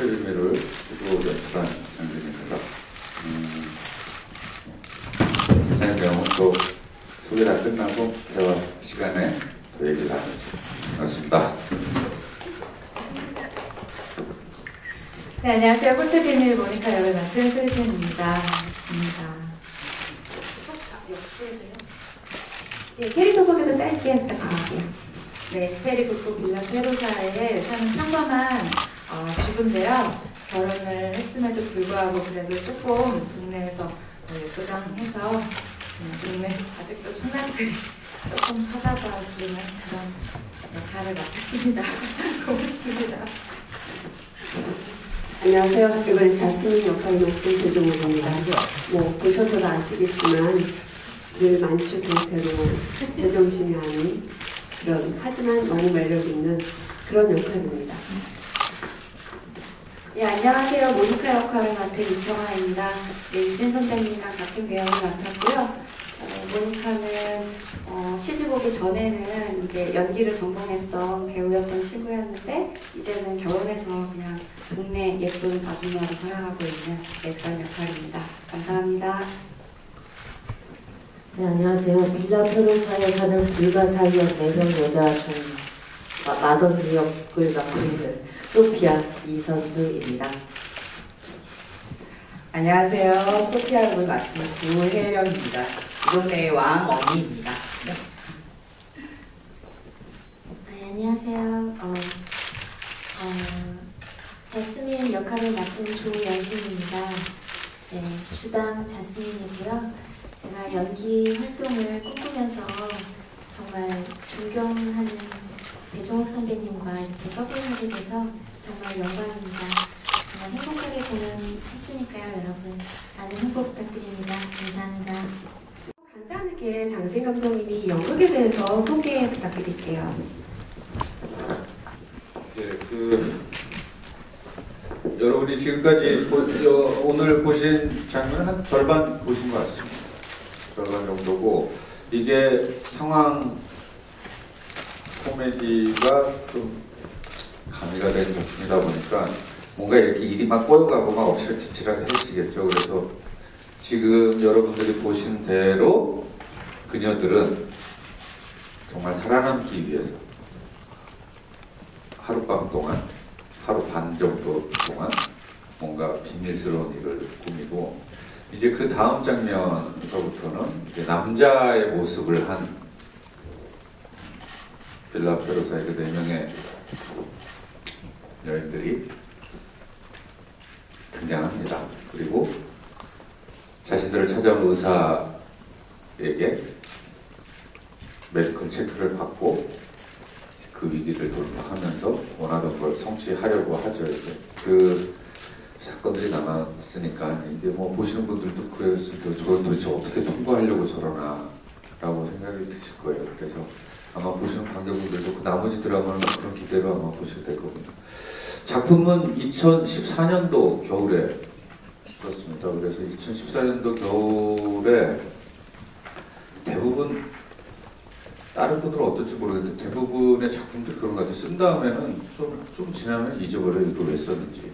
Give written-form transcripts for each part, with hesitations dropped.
호텔미를 주로 연출한 장면입니다. 기사의 내용은 또 소개가 끝나고 대화 시간에 또 얘기를 나눴습니다. 네, 안녕하세요. 꽃의 비밀 모니카 역을 맡은 소유신입니다. 반갑습니다. 네, 캐릭터 소개도 짧게 부탁드릴게요. 네, 이태리 북부 빌라 페로사에 사는 평범한 주부인데요. 결혼을 했음에도 불구하고 그래도 조금 동네에서 예쁘장해서 동네 아직도 청년들이 조금 쳐다봐주는 그런 역할을 맡았습니다. 고맙습니다. 안녕하세요. 이번엔 자스민 역할을 맡은 배종욱입니다. 보셔서 아시겠지만 늘 만취 상태로 제정신이 아닌 그런, 하지만 너무 매력 있는 그런 역할입니다. 예, 안녕하세요. 모니카 역할을 맡은 이평아입니다. 네, 유진 선배님이랑 같은 배역을 맡았고요. 모니카는 시집 오기 전에는 이제 연기를 전공했던 배우였던 친구였는데 이제는 결혼해서 그냥 동네 예쁜 아줌마로 살아가고 있는 그런 역할입니다. 감사합니다. 네, 안녕하세요. 빌라 페로사에 사는 불가사의한 내병 여자 중 마더니 역을 맡고 있는 소피아 이선주입니다. 안녕하세요. 소피아 역을 맡은 구혜령입니다. 이 동네의 왕언니입니다. 네. 네, 안녕하세요. 자스민 역할을 맡은 조연신입니다. 네, 주당 자스민이고요. 제가 연기 활동을 꿈꾸면서 정말 존경하는 배종욱 선배님과 이렇게 커플하게 돼서 정말 영광입니다. 정말 행복하게 공연했으니까요, 여러분. 많은 홍보 부탁드립니다. 감사합니다. 간단하게 장진 감독님이 연극에 대해서 소개 부탁드릴게요. 네, 여러분이 지금까지 오늘 보신 장면 한 절반 보신 것 같습니다. 절반 정도고, 이게 상황 코미디가 좀 가미가 된 작품이다 보니까 뭔가 이렇게 일이 막 꼬여가고 막 엎치락뒤치락 해지겠죠. 그래서 지금 여러분들이 보신 대로 그녀들은 정말 살아남기 위해서 하룻밤 동안, 하루 반 정도 동안 뭔가 비밀스러운 일을 꾸미고, 이제 그 다음 장면서부터는 이제 남자의 모습을 한 빌라 페로사의 그 4명의 여인들이 등장합니다. 그리고 자신들을 찾아온 의사에게 메디컬 체크를 받고 그 위기를 돌파하면서 원하던 걸 성취하려고 하죠. 이제 그 사건들이 남았으니까 이제 뭐 보시는 분들도 그랬을 때 저건 도대체 어떻게 통과하려고 저러나 라고 생각이 드실 거예요. 그래서 아마 보시는 관객분들도 그 나머지 드라마는 그런 기대로 아마 보시게 될 겁니다. 작품은 2014년도 겨울에 그렇습니다. 그래서 2014년도 겨울에 대부분 다른 분들은 어떨지 모르겠는데 대부분의 작품들 그런 것 같아요. 쓴 다음에는 좀 지나면 잊어버려요. 이걸 왜 썼는지.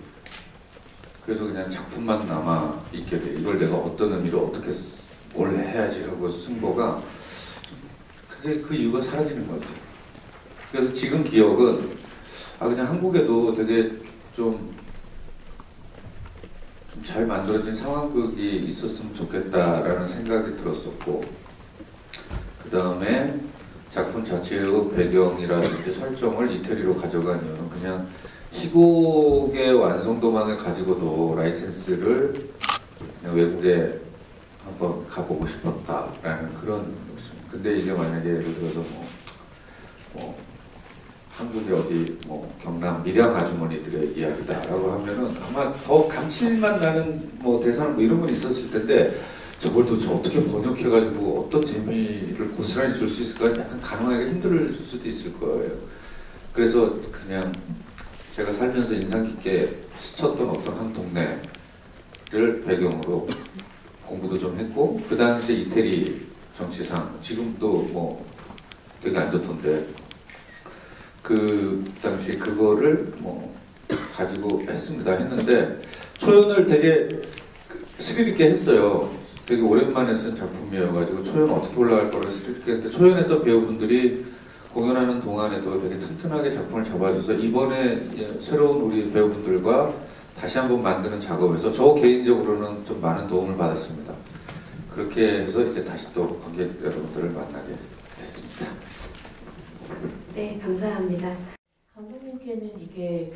그래서 그냥 작품만 남아 있게 돼. 이걸 내가 어떤 의미로 어떻게 뭘 해야지 하고 쓴 거가 그게 그 이유가 사라지는 것 같아요. 그래서 지금 기억은 그냥 한국에도 되게 좀 잘 만들어진 상황극이 있었으면 좋겠다라는 생각이 들었었고, 그 다음에 작품 자체의 배경이라든지 설정을 이태리로 가져간 이유는 그냥 희곡의 완성도만을 가지고도 라이센스를 그냥 외국에 한번 가보고 싶었다라는 그런 욕심. 근데 이게 만약에 예를 들어서 한국의 어디 경남 밀양 아주머니들의 이야기다라고 하면은 아마 더 감칠맛 나는 대사는 이런 건 있었을 텐데, 저걸 도대체 어떻게 번역해가지고 어떤 재미를 고스란히 줄 수 있을까 약간 가능하게 힘들 수도 있을 거예요. 그래서 그냥 제가 살면서 인상 깊게 스쳤던 어떤 한 동네를 배경으로 공부도 좀 했고, 그 당시에 이태리 정치상, 지금도 되게 안 좋던데, 그 당시 그거를 가지고 했는데 초연을 되게 스릴 있게 했어요. 되게 오랜만에 쓴 작품이어가지고 초연 어떻게 올라갈 거를 스릴 있게 했는데 초연했던 배우분들이 공연하는 동안에도 되게 튼튼하게 작품을 잡아줘서 이번에 새로운 우리 배우분들과 다시 한번 만드는 작업에서 저 개인적으로는 좀 많은 도움을 받았습니다. 그렇게 해서 이제 다시 또 관객 여러분들을 만나게 됐습니다. 네, 감사합니다. 감독님께는 이게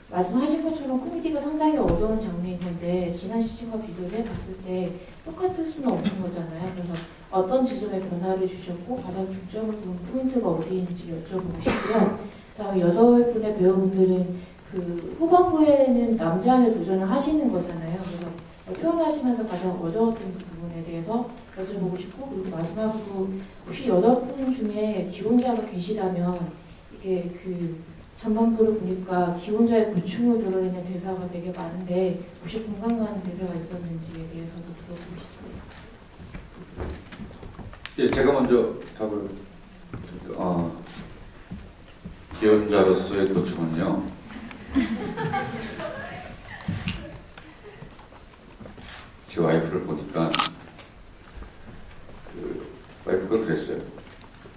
말씀하신 것처럼 코미디가 상당히 어려운 장르인 건데 지난 시즌과 비교를 해봤을 때 똑같을 수는 없는 거잖아요. 그래서 어떤 지점에 변화를 주셨고 가장 중점을 둔 포인트가 어디인지 여쭤보고 싶고요. 그다음에 8분의 배우분들은 후반부에는 남자의 도전을 하시는 거잖아요. 그래서 표현하시면서 가장 어려웠던 부분에 대해서 여쭤보고 싶고, 그리고 마지막으로 혹시 8분 중에 기혼자가 계시다면 이게 전반부를 보니까 기혼자의 고충을 드러내는 대사가 되게 많은데 혹시 공감 가는 대사가 있었는지에 대해서도 들어보고 싶어요. 예, 제가 먼저 답을 기혼자로서의 고충은요. 제 와이프를 보니까 와이프가 그랬어요.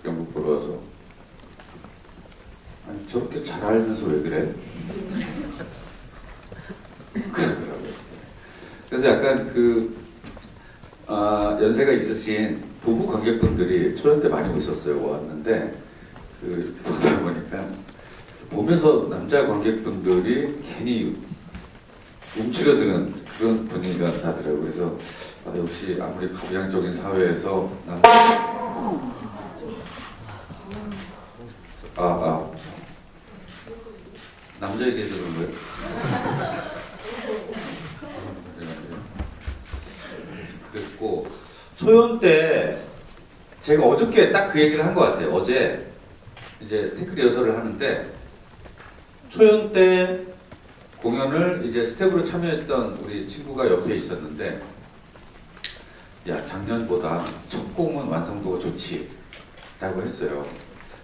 영국 보러 와서 아니 저렇게 잘 알면서 왜 그래? 그러더라고요. 그래서 약간 연세가 있으신 부부 관객분들이 초연 때 많이 오셨어요. 왔는데 보다 보니까 보면서 남자 관객분들이 괜히 움츠려드는 그런 분위기가 나더라고요. 그래서 역시 아무리 가부장적인 사회에서 남자 얘기해서 그런 거예요? 그랬고 초연 때 제가 어저께 딱 그 얘기를 한 것 같아요. 어제 이제 테크 리허설을 하는데 초연 때 공연을 이제 스텝으로 참여했던 우리 친구가 옆에 있었는데 야 작년보다 첫 공은 완성도가 좋지 라고 했어요.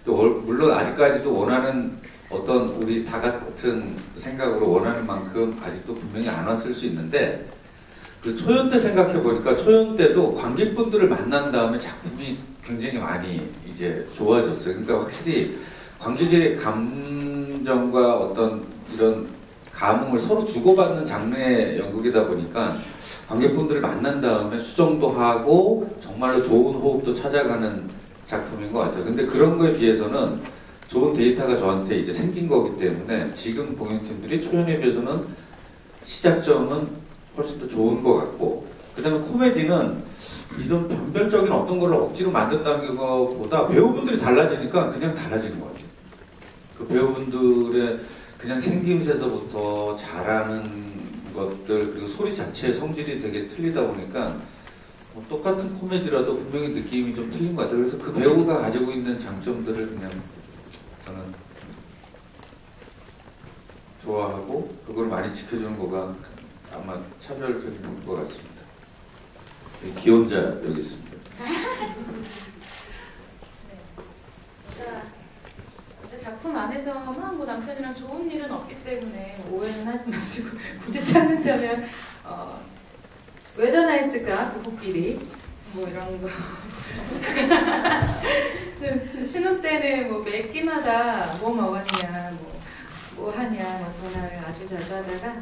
또 물론 아직까지도 원하는 어떤 우리 다 같은 생각으로 원하는 만큼 아직도 분명히 안 왔을 수 있는데 초연 때 생각해 보니까 초연 때도 관객분들을 만난 다음에 작품이 굉장히 많이 이제 좋아졌어요. 그러니까 확실히 관객의 감정과 어떤 이런 감흥을 서로 주고받는 장르의 연극이다 보니까 관객분들을 만난 다음에 수정도 하고 정말로 좋은 호흡도 찾아가는 작품인 것 같아요. 근데 그런 거에 비해서는 좋은 데이터가 저한테 이제 생긴 거기 때문에 지금 공연팀들이 초연에 비해서는 시작점은 훨씬 더 좋은 것 같고, 그 다음에 코미디는 이런 변별적인 어떤 걸 억지로 만든다는 것보다 배우분들이 달라지니까 그냥 달라지는 것 같아요. 그 배우분들의 그냥 생김새서부터 잘하는 것들, 그리고 소리 자체의 성질이 되게 틀리다 보니까 똑같은 코미디라도 분명히 느낌이 좀 틀린 것 같아요. 그래서 그 배우가 가지고 있는 장점들을 그냥 저는 좋아하고 그걸 많이 지켜주는 거가 아마 차별적인 것 같습니다. 기혼자 여기 있습니다. 작품 안에서 뭐 남편이랑 좋은 일은 없기 때문에 오해는 하지 마시고 굳이 찾는다면 왜 전화했을까 부부끼리 뭐 이런 거 신혼 때는 뭐 매 끼마다 뭐 먹었냐 뭐 하냐 뭐 전화를 아주 자주 하다가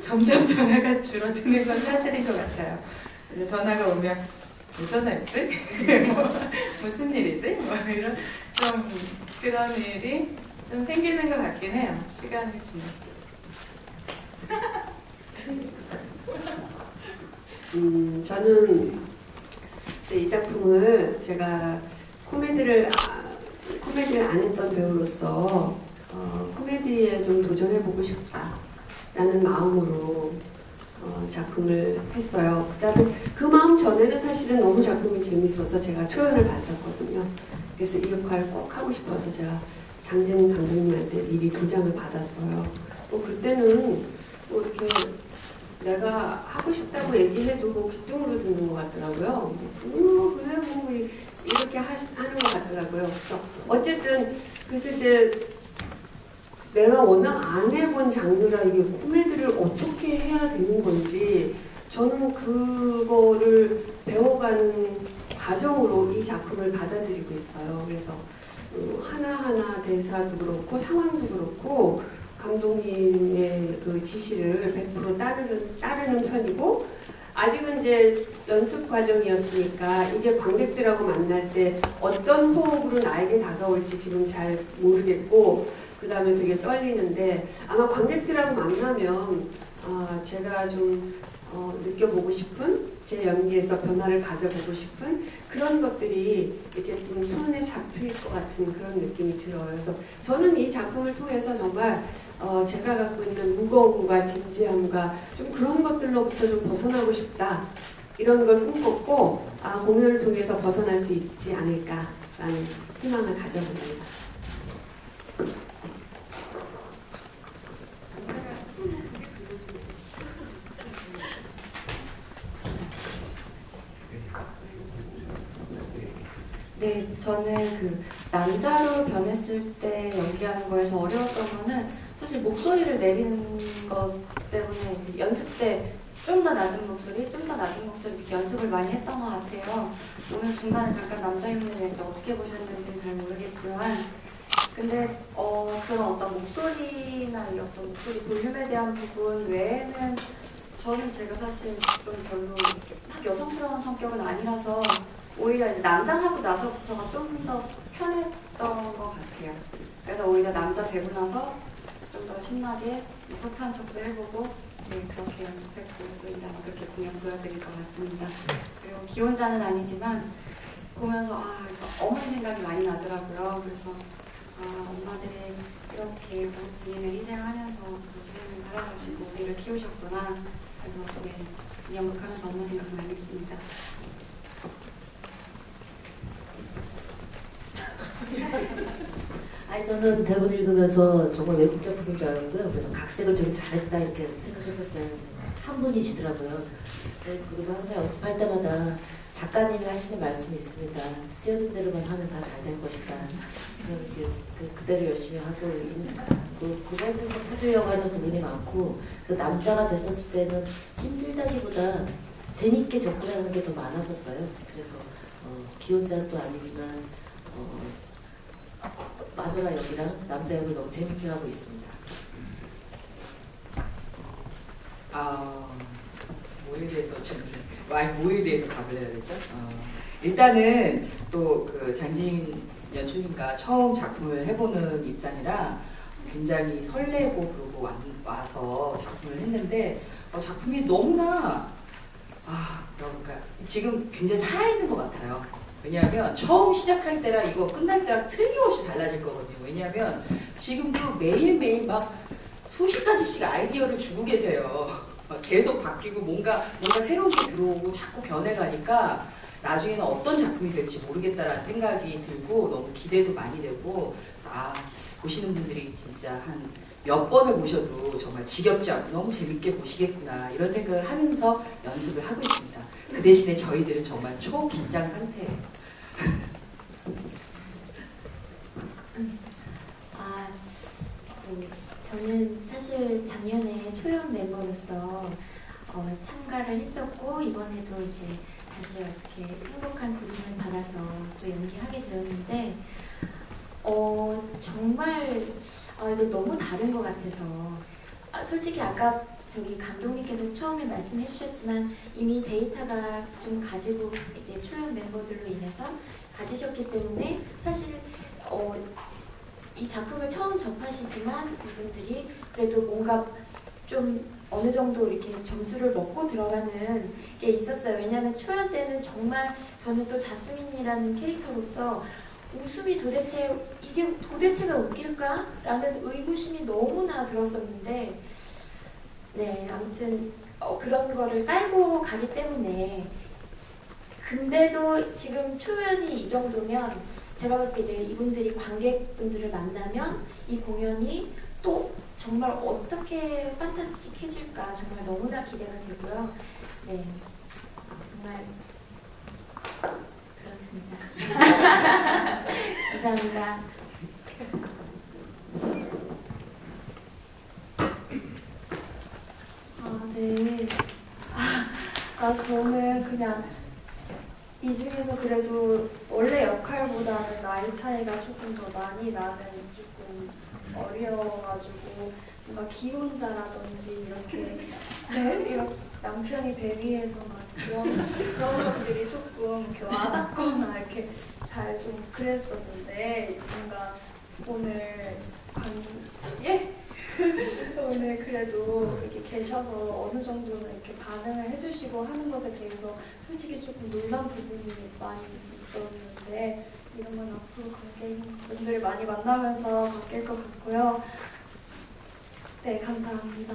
점점 전화가 줄어드는 건 사실인 것 같아요. 그래서 전화가 오면 왜 전화했지? 무슨 일이지? 뭐 이런 좀 그런 일이 좀 생기는 것 같긴 해요. 시간이 지날수록. 저는 이 작품을 제가 코미디를 안 했던 배우로서 코미디에 좀 도전해보고 싶다라는 마음으로 작품을 했어요. 그다음에 그 마음 전에는 사실은 너무 작품이 재밌어서 제가 초연을 봤었거든요. 그래서 이 역할을 꼭 하고 싶어서 제가 장진 감독님한테 미리 도장을 받았어요. 또 그때는 뭐 이렇게 내가 하고 싶다고 얘기해도 뭐 귀뚱으로 듣는 것 같더라고요. 그래 뭐 이렇게 하는 것 같더라고요. 그래서 어쨌든 그래서 이제 내가 워낙 안 해본 장르라 이게 코미디를 어떻게 해야 되는 건지 저는 그거를 배워가는 과정으로 이 작품을 받아들이고 있어요. 그래서 하나하나 대사도 그렇고 상황도 그렇고 감독님의 그 지시를 100% 따르는 편이고, 아직은 이제 연습 과정이었으니까 이게 관객들하고 만날 때 어떤 호흡으로 나에게 다가올지 지금 잘 모르겠고, 그 다음에 되게 떨리는데 아마 관객들하고 만나면 제가 좀 느껴보고 싶은, 제 연기에서 변화를 가져보고 싶은 그런 것들이 이렇게 좀 손에 잡힐 것 같은 그런 느낌이 들어요. 그래서 저는 이 작품을 통해서 정말 제가 갖고 있는 무거움과 진지함과 좀 그런 것들로부터 좀 벗어나고 싶다, 이런 걸 꿈꿨고, 공연을 통해서 벗어날 수 있지 않을까라는 희망을 가져봅니다. 네, 저는 그 남자로 변했을 때 연기하는 거에서 어려웠던 거는 사실 목소리를 내리는 것 때문에 이제 연습 때 좀 더 낮은 목소리 이렇게 연습을 많이 했던 것 같아요. 오늘 중간에 잠깐 남자 흉내 낼때 어떻게 보셨는지 잘 모르겠지만, 근데 그런 어떤 목소리나 이 어떤 목소리 볼륨에 대한 부분 외에는 저는 제가 사실 좀 별로 이렇게 막 여성스러운 성격은 아니라서 오히려 이제 남장하고 나서부터가 좀 더 편했던 것 같아요. 그래서 오히려 남자 되고 나서 좀 더 신나게 터프한 척도 해보고, 네, 그렇게 연습했고 또 이제 그렇게 공연 보여드릴 것 같습니다. 그리고 기혼자는 아니지만 보면서 어머니 생각이 많이 나더라고요. 그래서 엄마들이 이렇게 본인을 희생하면서 삶을 살아가시고 우리를 키우셨구나. 그래서 네, 이 연극하면서 엄마 생각 많이 했습니다. 아니 저는 대본 읽으면서 정말 외국 작품인 줄 알았고요. 그래서 각색을 되게 잘했다 이렇게 생각했었어요. 한 분이시더라고요. 그리고 항상 연습할 때마다 작가님이 하시는 말씀이 있습니다. 쓰여진 대로만 하면 다 잘 될 것이다. 그대로 열심히 하고 그것에서 찾으려고 하는 부분이 많고, 그래서 남자가 됐었을 때는 힘들다기보다 재밌게 접근하는 게 더 많았었어요. 그래서 기혼자도 아니지만 마누라 역이랑 남자 역을 너무 재밌게 하고 있습니다. 뭐에 대해서 뭐에 대해서 답을 해야 되죠? 일단은 또 그 장지인 연출님과 처음 작품을 해보는 입장이라 굉장히 설레고 그러고 와서 작품을 했는데 작품이 너무나 그러니까 지금 굉장히 살아있는 것 같아요. 왜냐하면 처음 시작할 때랑 이거 끝날 때랑 틀림없이 달라질 거거든요. 왜냐하면 지금도 매일매일 막 수십 가지씩 아이디어를 주고 계세요. 막 계속 바뀌고 뭔가 새로운 게 들어오고 자꾸 변해가니까 나중에는 어떤 작품이 될지 모르겠다라는 생각이 들고 너무 기대도 많이 되고, 보시는 분들이 진짜 한 몇 번을 보셔도 정말 지겹지 않고 너무 재밌게 보시겠구나 이런 생각을 하면서 연습을 하고 있습니다. 그 대신에 저희들은 정말 초긴장 상태예요. 저는 사실 작년에 초연 멤버로서 참가를 했었고, 이번에도 이제 다시 어떻게 행복한 부름을 받아서 또 연기하게 되었는데, 정말 이거 너무 다른 것 같아서, 솔직히 아까 저기 감독님께서 처음에 말씀해 주셨지만 이미 데이터가 좀 가지고 이제 초연 멤버들로 인해서 가지셨기 때문에 사실 이 작품을 처음 접하시지만 이분들이 그래도 뭔가 좀 어느 정도 이렇게 점수를 먹고 들어가는 게 있었어요. 왜냐하면 초연 때는 정말 저는 또 자스민이라는 캐릭터로서 웃음이 이게 도대체가 웃길까? 라는 의구심이 너무나 들었었는데, 네, 아무튼 그런 거를 깔고 가기 때문에, 근데도 지금 초연이 이 정도면 제가 봤을 때 이제 이분들이 관객분들을 만나면 이 공연이 또 정말 어떻게 판타스틱해질까 정말 너무나 기대가 되고요. 네, 정말 그렇습니다. 감사합니다. 저는 그냥 이 중에서 그래도 원래 역할보다는 나이 차이가 조금 더 많이 나는 조금 어려워가지고 뭔가 기혼자라든지 이렇게 이렇게 남편이 대비해서 막 그런 것들이 조금 이렇게 와닿거나 이렇게 잘 좀 그랬었는데 뭔가 오늘 오늘 그래도 이렇게 계셔서 어느 정도는 이렇게 반응을 해주시고 하는 것에 대해서 솔직히 조금 놀란 부분이 많이 있었는데 이런 건 앞으로 관계인분들 많이 만나면서 바뀔 것 같고요. 네, 감사합니다.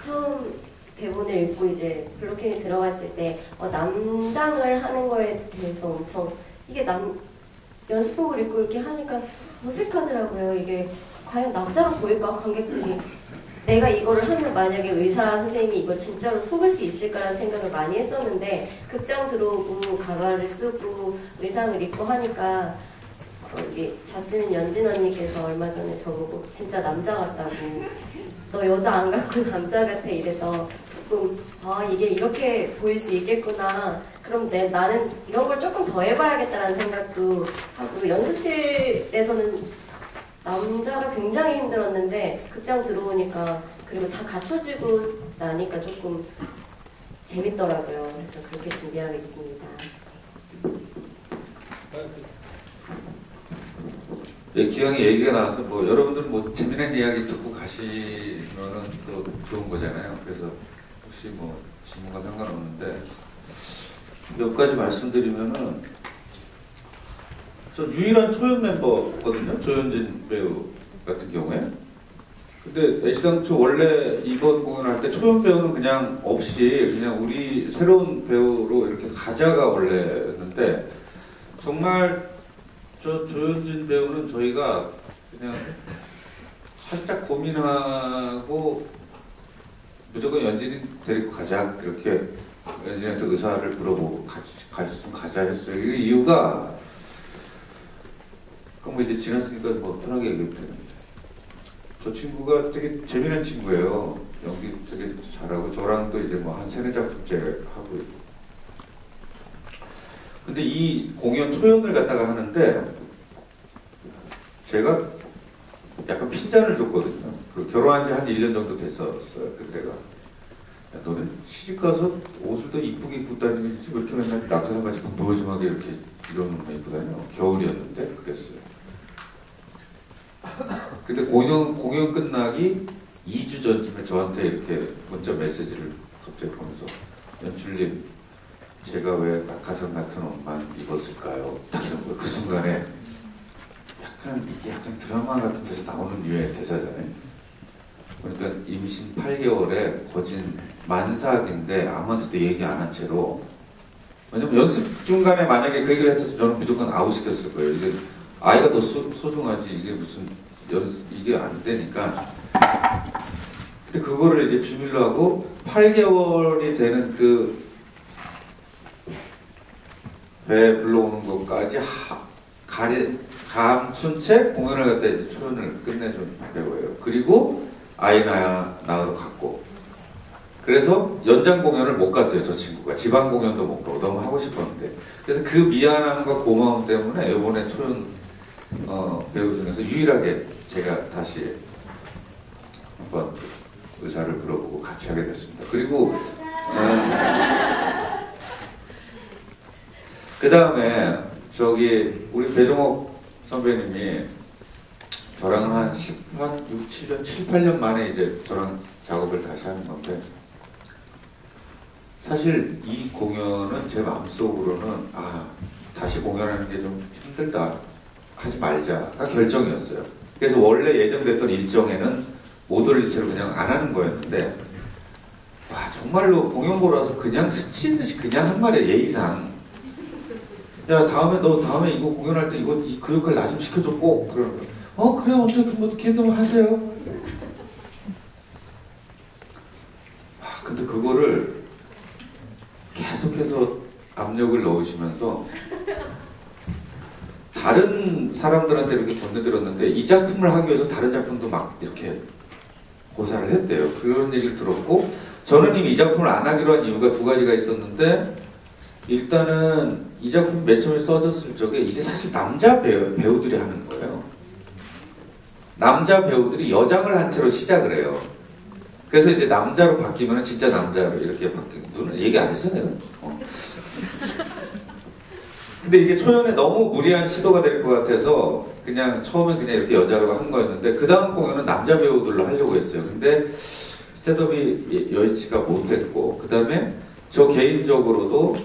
처음 대본을 읽고 이제 블로킹에 들어갔을 때 남장을 하는 거에 대해서 엄청 이게 연습복을 입고 이렇게 하니까 어색하더라고요. 이게 과연 남자로 보일까 관객들이. 내가 이거를 하면 만약에 의사 선생님이 이걸 진짜로 속을 수 있을까라는 생각을 많이 했었는데 극장 들어오고 가발을 쓰고 의상을 입고 하니까 이게 자스민 연진 언니께서 얼마 전에 저보고 진짜 남자 같다고 너 여자 안 같고 남자 같아 이래서 조금 이게 이렇게 보일 수 있겠구나. 그럼 나는 이런 걸 조금 더 해봐야겠다는 생각도 하고 연습실에서는 남자가 굉장히 힘들었는데 극장 들어오니까 그리고 다 갖춰지고 나니까 조금 재밌더라고요. 그래서 그렇게 준비하겠습니다. 예, 기왕에 얘기가 나와서 여러분들 재미난 이야기 듣고 가시면은 또 좋은 거잖아요. 그래서 혹시 질문과 상관없는데 몇 가지 말씀드리면은 저 유일한 초연 멤버거든요. 조현진 배우 같은 경우에. 근데 애시당초 원래 이번 공연할 때 초연 배우는 그냥 없이 그냥 우리 새로운 배우로 이렇게 가자가 원래였는데 정말 저 조현진 배우는 저희가 그냥 살짝 고민하고 무조건 연진이 데리고 가자 이렇게 연진한테 의사를 물어보고 같이 가자 했어요. 이 이유가 그럼 이제 지났으니까 편하게 얘기해도 되는데 저 친구가 되게 재미난 친구예요. 연기 되게 잘하고 저랑도 이제 한 3-4작품째 하고 있고. 근데 이 공연 초연을 갖다가 하는데 제가 약간 핀잔을 줬거든요. 결혼한 지 한 1년 정도 됐었어요. 그때가. 야, 너는 시집가서 옷을 더 이쁘게 입고 다니는지 왜 이렇게 맨날 낙서상같이 무거워짐하게 이렇게 이런 옷만 입고 다녀? 겨울이었는데 그랬어요. 근데 공연 끝나기 2주 전쯤에 저한테 이렇게 문자 메시지를 갑자기 보면서 연출님 제가 왜 낙하산 같은 옷만 입었을까요? 딱 이런 거. 그 순간에 이게 약간 드라마 같은 데서 나오는 류의 대사잖아요. 그러니까 임신 8개월에 거진 만삭인데 아무한테도 얘기 안 한 채로. 왜냐면 연습 중간에 만약에 그 얘기를 했었으면 저는 무조건 아웃시켰을 거예요. 이게 아이가 더 소중하지 이게 무슨 이게 안 되니까. 근데 그거를 이제 비밀로 하고 8개월이 되는 그 배 불러오는 것까지 감춘 채 공연을 갖다 이제 초연을 끝내준 배우예요. 그리고 아이 낳으러 갔고. 그래서 연장 공연을 못 갔어요. 저 친구가. 지방 공연도 못 가고 너무 하고 싶었는데. 그래서 그 미안함과 고마움 때문에 이번에 초연 배우 중에서 유일하게 제가 다시 한번 의사를 물어보고 같이 하게 됐습니다. 그리고 그 다음에 우리 배종옥 선배님이 저랑은 한 6, 7년, 7, 8년 만에 이제 저랑 작업을 다시 하는 건데 사실 이 공연은 제 마음속으로는 다시 공연하는 게 좀 힘들다. 하지 말자가 결정이었어요. 그래서 원래 예정됐던 일정에는 못 올릴 채로 그냥 안 하는 거였는데 정말로 공연 보러 와서 그냥 스치듯이 그냥 한 말이에요. 예의상 야 너 다음에 이거 공연할 때 그 역할 나 좀 시켜줘 꼭. 그러는 거. 그래 어떻게 좀 하세요. 근데 그거를 계속해서 압력을 넣으시면서 다른 사람들한테 이렇게 건네들었는데 이 작품을 하기 위해서 다른 작품도 막 이렇게 고사를 했대요. 그런 얘기를 들었고 저는 이미 이 작품을 안 하기로 한 이유가 두 가지가 있었는데 일단은 이 작품이 맨 처음에 써졌을 적에 이게 사실 남자 배우들이 하는 거예요. 남자 배우들이 여장을 한 채로 시작을 해요. 그래서 이제 남자로 바뀌면 진짜 남자로 이렇게 바뀌고 누는 얘기 안 했어 내가? 근데 이게 초연에 너무 무리한 시도가 될 것 같아서 그냥 처음에 그냥 이렇게 여자로 한 거였는데 그 다음 공연은 남자 배우들로 하려고 했어요. 근데 셋업이 여의치가 못했고 그 다음에 저 개인적으로도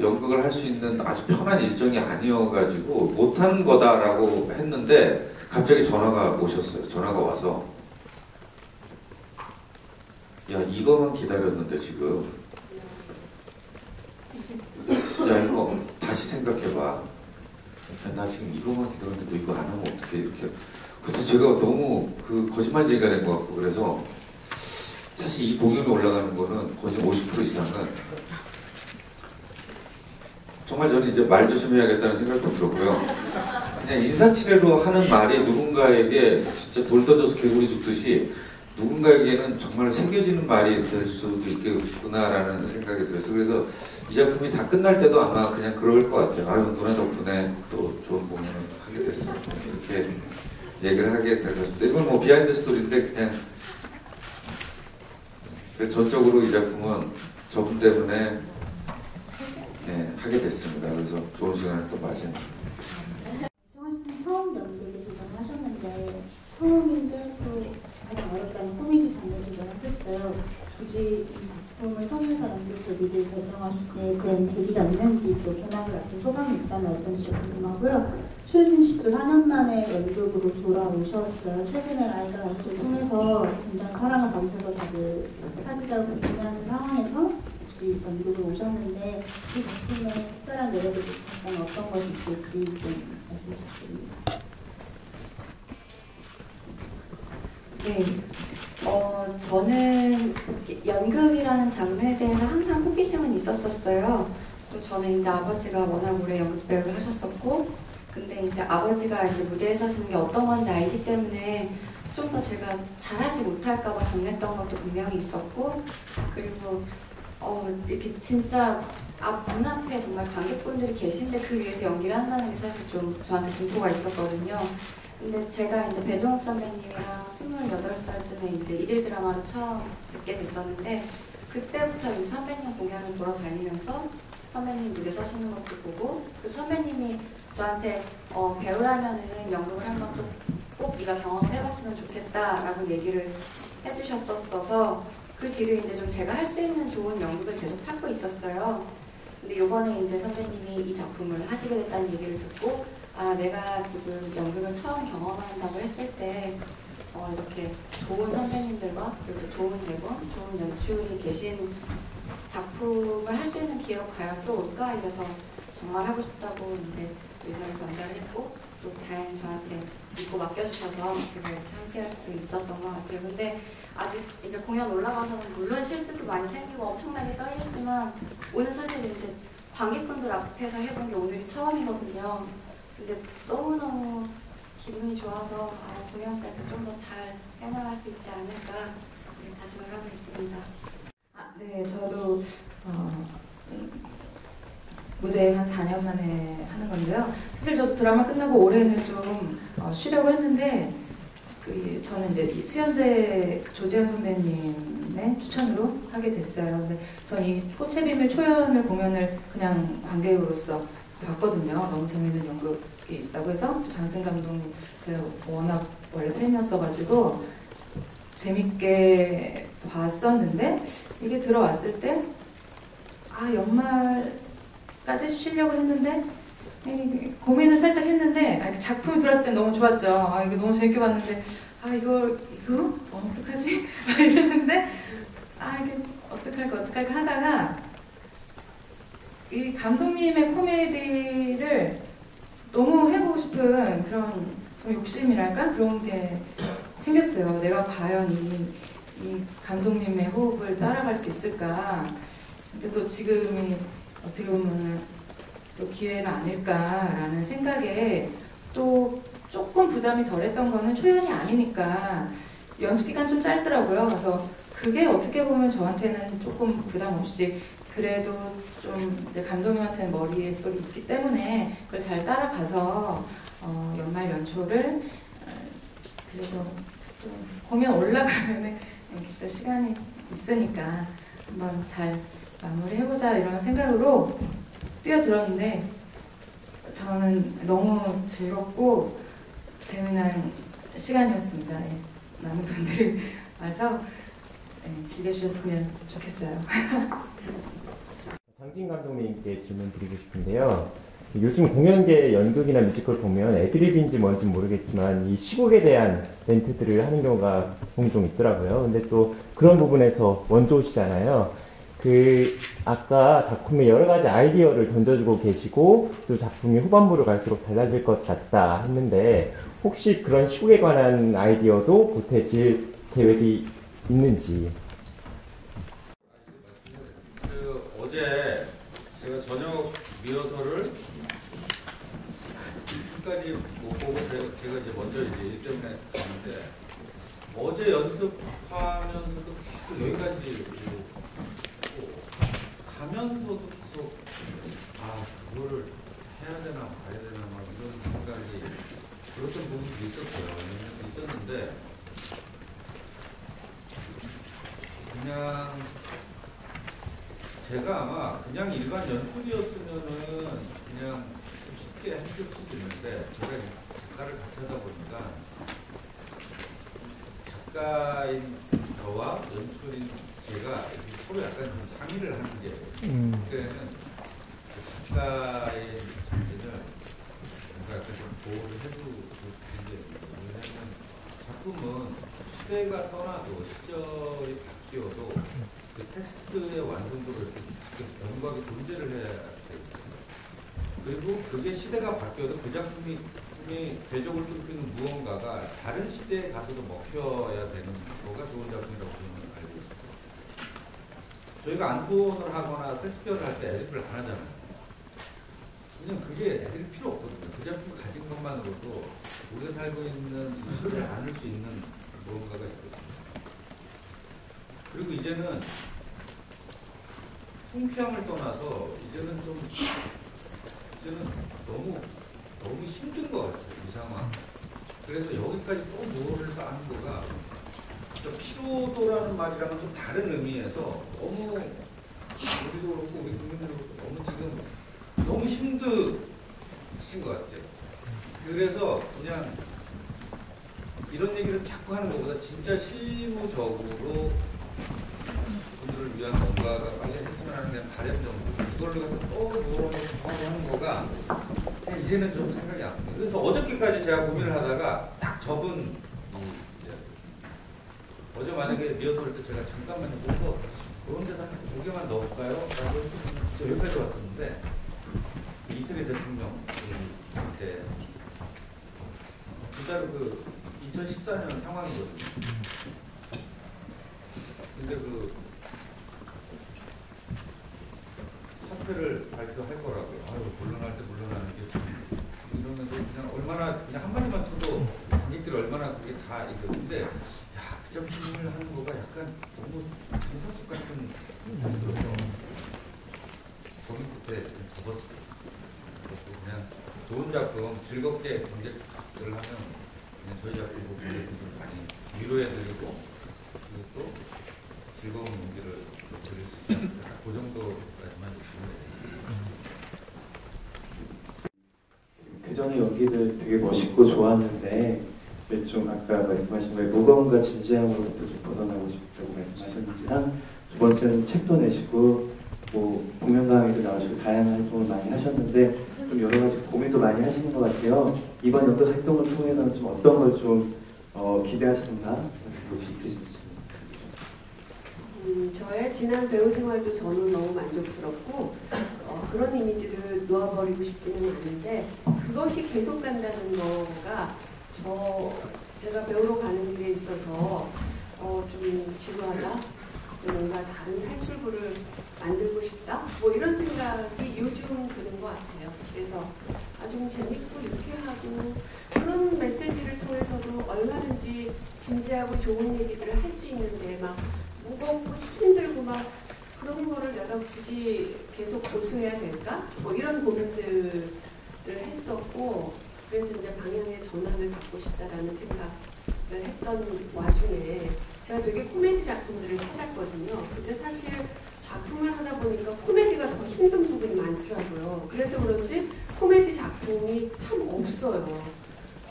연극을 할 수 있는 아주 편한 일정이 아니어가지고 못하는 거다라고 했는데 갑자기 전화가 오셨어요. 전화가 와서 야 이거만 기다렸는데 지금 야 이거 다시 생각해봐. 야, 나 지금 이거만 기다렸는데 너 이거 안 하면 어떡해 이렇게. 그때 제가 너무 그 거짓말쟁이가 된 것 같고 그래서 사실 이 공연이 올라가는 거는 거의 50% 이상은 정말 저는 이제 말 조심해야겠다는 생각도 들었고요. 그냥 인사치레로 하는 말이 누군가에게 진짜 돌 던져서 개구리 죽듯이 누군가에게는 정말 새겨지는 말이 될 수도 있겠구나라는 생각이 들어서 그래서 이 작품이 다 끝날 때도 아마 그냥 그럴 것 같아요. 아유 누나 덕분에 또 좋은 공연을 하게 됐어. 이렇게 얘기를 하게 될 것 같습니다. 이건 뭐 비하인드 스토리인데 그냥 그래서 전적으로 이 작품은 저분 때문에 하게 됐습니다. 그래서 좋은 시간을 또 맞은. 정한 씨는 처음 연극에 도전하셨는데 처음인데 또 가장 어렵다는 코미디 장르를 도전하셨어요. 굳이 이 작품을 통해서 연극 데뷔를 결정하시게 된 계기가 있는지 또 견학을 앞둔 소감이 있다면 어떤지 좀 궁금하고요. 최유진 씨도 4년 만에 연극으로 돌아오셨어요. 최근에 라이가 연극을 통해서 굉장히 사랑을 받으셔서 다들 사귀자고 고민하는 상황에서 혹시 연극을 오셨는데 이 작품의 특별한 매력을 잠깐 어떤 것이 있을지 좀 말씀 부탁드립니다. 네, 저는 연극이라는 장르에 대해서 항상 호기심은 있었었어요. 또 저는 이제 아버지가 워낙 오래 연극 배우를 하셨었고, 근데 이제 아버지가 이제 무대에 서시는 게 어떤 건지 알기 때문에 좀 더 제가 잘하지 못할까봐 겁냈던 것도 분명히 있었고, 그리고 이렇게 진짜 문 앞에 정말 관객분들이 계신데 그 위에서 연기를 한다는 게 사실 좀 저한테 공포가 있었거든요. 근데 제가 이제 배종욱 선배님이랑 28살쯤에 이제 일일 드라마를 처음 뵙게 됐었는데 그때부터 이 선배님 공연을 돌아다니면서 선배님 무대 서시는 것도 보고 그 선배님이 저한테 배우라면은 연극을 한번 꼭 네가 경험을 해봤으면 좋겠다라고 얘기를 해주셨었어서 그 뒤로 이제 좀 제가 할 수 있는 좋은 연극을 계속 찾고 있었어요. 근데 요번에 이제 선배님이 이 작품을 하시게 됐다는 얘기를 듣고 내가 지금 연극을 처음 경험한다고 했을 때 이렇게 좋은 선배님들과 그리고 좋은 대본, 좋은 연출이 계신 작품을 할 수 있는 기회가 과연 또 올까 이래서 정말 하고 싶다고 이제 의사를 전달을 했고 또 다행히 저한테 믿고 맡겨주셔서 제가 이렇게 함께할 수 있었던 것 같아요. 근데 아직 이제 공연 올라가서는 물론 실수도 많이 생기고 엄청나게 떨리지만 오늘 사실 이제 관객분들 앞에서 해본 게 오늘이 처음이거든요. 근데 너무너무 기분이 좋아서 공연 때 좀 더 잘 해나갈 수 있지 않을까 다짐을 하고 있습니다. 네, 저도 무대 한 4년 만에 하는 건데요. 사실 저도 드라마 끝나고 올해는 좀 쉬려고 했는데 저는 이제 이 수연재 조재현 선배님의 추천으로 하게 됐어요. 근데 전 이 꽃의 초연을 공연을 그냥 관객으로서 봤거든요. 너무 재밌는 연극이 있다고 해서 장승 감독님 제가 워낙 원래 팬이었어가지고 재밌게 봤었는데 이게 들어왔을 때 연말까지 쉬려고 했는데 고민을 살짝 했는데 작품이 들어왔을 때 너무 좋았죠. 이거 너무 재밌게 봤는데 이거 어떡하지? 이랬는데 이게 어떡할까 하다가 이 감독님의 코미디를 너무 해보고 싶은 그런 욕심이랄까? 그런 게 생겼어요. 내가 과연 이 감독님의 호흡을 따라갈 수 있을까? 근데 또 지금이 어떻게 보면 또 기회가 아닐까라는 생각에 또 조금 부담이 덜했던 거는 초연이 아니니까 연습 기간 좀 짧더라고요. 그래서 그게 어떻게 보면 저한테는 조금 부담 없이 그래도 좀 이제 감독님한테는 머릿속에 있기 때문에 그걸 잘 따라가서 연말 연초를 그래도 좀 공연 올라가면은 또 시간이 있으니까 한번 잘 마무리해보자 이런 생각으로 뛰어들었는데 저는 너무 즐겁고 재미난 시간이었습니다. 예, 많은 분들이 와서 즐겨주셨으면 좋겠어요. 장진 감독님께 질문 드리고 싶은데요. 요즘 공연계 연극이나 뮤지컬 보면 애드립인지 뭔지 모르겠지만 이 시국에 대한 멘트들을 하는 경우가 종종 있더라고요. 근데 또 그런 부분에서 원조시잖아요. 아까 작품에 여러 가지 아이디어를 던져주고 계시고 또 작품이 후반부로 갈수록 달라질 것 같다 했는데 혹시 그런 시국에 관한 아이디어도 보태질 계획이 있는지. 어제 제가 저녁 리허설을 끝까지 못 보고 제가 이제 먼저 이제 일 때문에 갔는데 어제 연습하면서도 계속 여기까지 가면서도 계속 그거를 해야 되나 봐야 되나 막 이런 생각이 그랬던 부분도 있었는데 그냥 제가 아마 그냥 일반 연출이었으면은 그냥 쉽게 해줄 수도 있는데 제가 작가를 같이 하다 보니까 작가인 저와 연출인 제가 서로 약간 좀 상의를 하는 게 그때는 작가의 자기는 뭔가 약간 좀 보호를 해주고 싶은데 왜냐면 작품은 시대가 떠나도 시절이 바뀌어도 그 텍스트의 완성도를 이렇게 명확하게 존재를 해야 되거든요. 그리고 그게 시대가 바뀌어도 그 작품이 궤적을 뚫는 무언가가 다른 시대에 가서도 먹혀야 되는 거가 좋은 작품이라고 저는 알고 있어요. 저희가 안톤을 하거나 섹스피어를 할 때 애드립을 안 하잖아요. 그냥 그게 애드립 필요 없거든요. 그 작품을 가진 것만으로도 우리가 살고 있는 이 시대를 안을 수 있는 무언가가 있거든요. 그리고 이제는 통쾌함을 떠나서 이제는 너무 힘든 것 같아요, 이 상황. 그래서 여기까지 또 뭐를 하는 거가 피로도라는 말이랑은 좀 다른 의미에서 너무 우리도 그렇고 우리 국민들도 그렇고 너무 힘드신 것 같아요. 그래서 그냥 이런 얘기를 자꾸 하는 것보다 진짜 실무적으로 분들을 위한 뭔가가 빨리 했으면 하는 게 바람 정도. 이걸로 가서 또 뭐라고 하는 거가 이제는 좀 생각이 안 나요. 그래서 어저께까지 제가 고민을 하다가 딱 접은 어제 만약에 리허설 때 제가 잠깐만요 보고 그런 데서 한 2개만 넣을까요? 라고 해서 여기까지 왔었는데 이태리 대통령 때 진짜로 2014년 상황이거든요. 근데 사퇴를 발표할 거라고요. 물러날 때 물러나는 게 이러면서 그냥 얼마나 그냥 한마디만 쳐도 관객들이 얼마나 그게 다 이거는데 그 작품을 하는 거가 약간 너무 정사숙 같은 느낌이 들어서 고민 끝에 접었어요. 그냥 좋은 작품 즐겁게 관객을 하면 그냥 저희 작품 보고 관객분들 많이 위로해드리고 그리고 또 즐거운 연기를 드릴 수 있는 그 정도까지만 주시면 그 전에 연기들 되게 멋있고 좋았는데 좀 아까 말씀하신 거에 무거움과 진지함으로부터 좀 벗어나고 싶다고 말씀하셨는지랑 두 번째는 책도 내시고 뭐 공연강의도 나오시고 다양한 활동을 많이 하셨는데 좀 여러 가지 고민도 많이 하시는 것 같아요. 이번 연극 활동을 통해서는 좀 어떤 걸 좀 기대하시는가 그것이 있으신지. 저의 지난 배우 생활도 저는 너무 만족스럽고 그런 이미지를 놓아버리고 싶지는 않은데 그것이 계속 간다는 거가 제가 배우러 가는 길에 있어서 좀 지루하다, 뭔가 다른 탈출구를 만들고 싶다? 뭐 이런 생각이 요즘 드는 것 같아요. 그래서 아주 재밌고 유쾌하고 그런 메시지를 통해서도 얼마든지 진지하고 좋은 얘기들을 할 수 있는데 막 무겁고 힘들고 막 그런 거를 내가 굳이 계속 고수해야 될까? 뭐 이런 고민들을 했었고 그래서 이제 방향의 전환을 갖고 싶다라는 생각을 했던 와중에 제가 되게 코미디 작품들을 찾았거든요. 근데 사실 작품을 하다 보니까 코미디가 더 힘든 부분이 많더라고요. 그래서 그런지 코미디 작품이 참 없어요.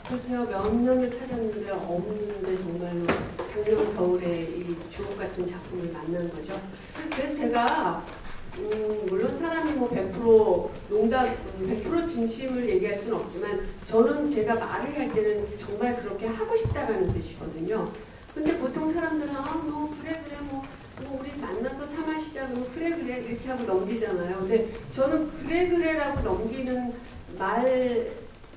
그래서 몇 년을 찾았는데 없는데 정말로 작년 겨울에 이 주옥 같은 작품을 만난 거죠. 그래서 제가 물론 사람이 뭐 100% 농담, 100% 진심을 얘기할 수는 없지만 저는 제가 말을 할 때는 정말 그렇게 하고 싶다라는 뜻이거든요. 근데 보통 사람들은 뭐 그래 뭐 우리 만나서 차 마시자 그러면 그래 이렇게 하고 넘기잖아요. 근데 저는 그래라고 넘기는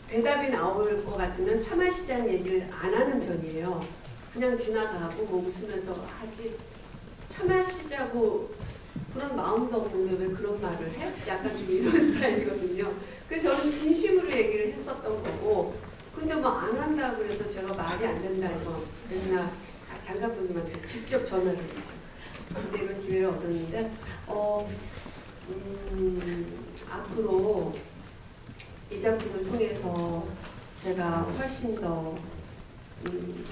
대답이 나올 것 같으면 차 마시자는 얘기를 안 하는 편이에요. 그냥 지나가고 뭐 웃으면서 하지 차 마시자고 그런 마음도 없는데 왜 그런 말을 해? 약간 좀 이런 스타일이거든요. 그래서 저는 진심으로 얘기를 했었던 거고 근데 뭐 안 한다 그래서 제가 말이 안 된다 이거 맨날 장갑분님한테 직접 전화를 했죠. 그래서 이런 기회를 얻었는데 앞으로 이 작품을 통해서 제가 훨씬 더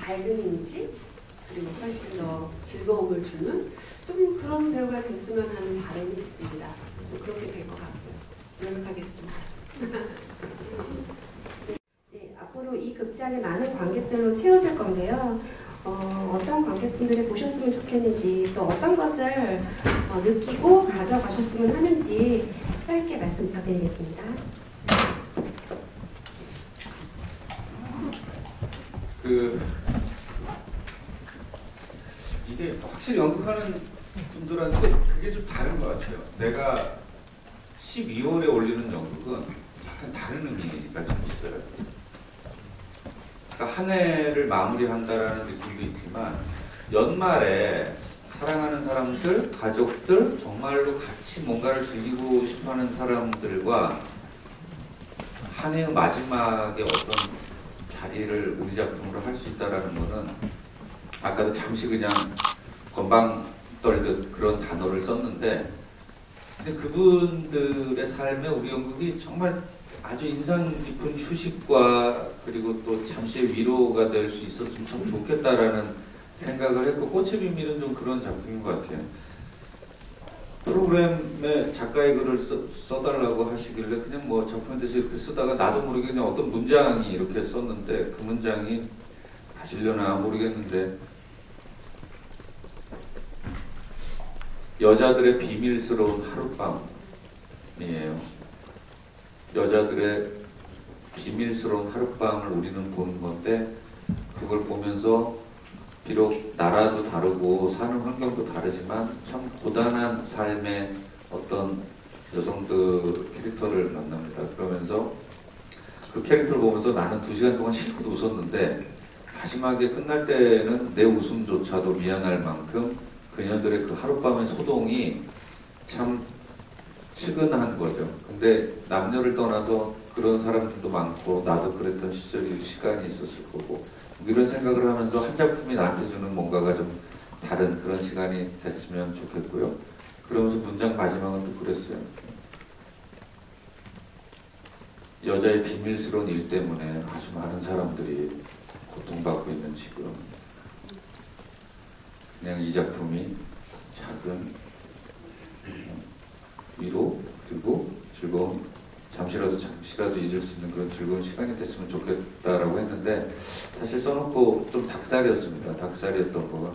밝은 이미지 그리고 훨씬 더 즐거움을 주는 좀 그런 배우가 됐으면 하는 바람이 있습니다. 그렇게 될 것 같고요. 노력하겠습니다. 이제 앞으로 이 극장이 많은 관객들로 채워질 건데요. 어떤 관객분들이 보셨으면 좋겠는지 또 어떤 것을 느끼고 가져가셨으면 하는지 짧게 말씀 부탁드리겠습니다. 이게 확실히 연극하는 분들한테 그게 좀 다른 것 같아요. 내가 12월에 올리는 연극은 약간 다른 의미가 좀 있어요. 그러니까 한 해를 마무리한다라는 느낌도 있지만 연말에 사랑하는 사람들, 가족들, 정말로 같이 뭔가를 즐기고 싶어하는 사람들과 한 해의 마지막에 어떤 자리를 우리 작품으로 할 수 있다라는 거는 아까도 잠시 그냥 건방 떨듯 그런 단어를 썼는데 그분들의 삶에 우리 연극이 정말 아주 인상 깊은 휴식과 그리고 또 잠시의 위로가 될 수 있었으면 참 좋겠다라는 생각을 했고 꽃의 비밀은 좀 그런 작품인 것 같아요. 프로그램에 작가의 글을 써달라고 하시길래 그냥 뭐 작품에 대해서 이렇게 쓰다가 나도 모르게 그냥 어떤 문장이 이렇게 썼는데 그 문장이 맞으려나 모르겠는데 여자들의 비밀스러운 하룻밤이에요. 여자들의 비밀스러운 하룻밤을 우리는 보는 건데 그걸 보면서 비록 나라도 다르고 사는 환경도 다르지만 참 고단한 삶의 어떤 여성들 캐릭터를 만납니다. 그러면서 그 캐릭터를 보면서 나는 2시간 동안 실컷 웃었는데 마지막에 끝날 때는 내 웃음조차도 미안할 만큼 그녀들의 그 하룻밤의 소동이 참 측은한 거죠. 근데 남녀를 떠나서 그런 사람들도 많고 나도 그랬던 시간이 있었을 거고 이런 생각을 하면서 한 작품이 나한테 주는 뭔가가 좀 다른 그런 시간이 됐으면 좋겠고요. 그러면서 문장 마지막은 또 그랬어요. 여자의 비밀스러운 일 때문에 아주 많은 사람들이 고통받고 있는 지금 그냥 이 작품이 작은 위로 그리고 즐거움 잠시라도 잊을 수 있는 그런 즐거운 시간이 됐으면 좋겠다라고 했는데 사실 써놓고 좀 닭살이었습니다. 닭살이었던 거가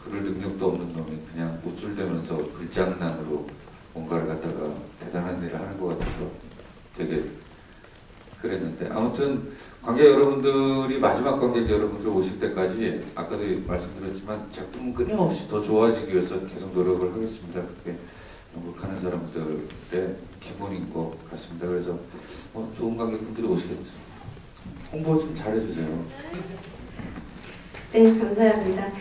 그럴 능력도 없는 놈이 그냥 우쭐대면서 글장난으로 뭔가를 갖다가 대단한 일을 하는 것 같아서 되게 그랬는데 아무튼 관객 여러분들이 마지막 관객 여러분들 오실 때까지 아까도 말씀드렸지만 작품은 끊임없이 더 좋아지기 위해서 계속 노력을 하겠습니다. 그게 연극하는 사람들의 기본인 것 같습니다. 그래서 좋은 관객분들이 오시겠죠. 홍보 좀 잘해주세요. 네, 감사합니다.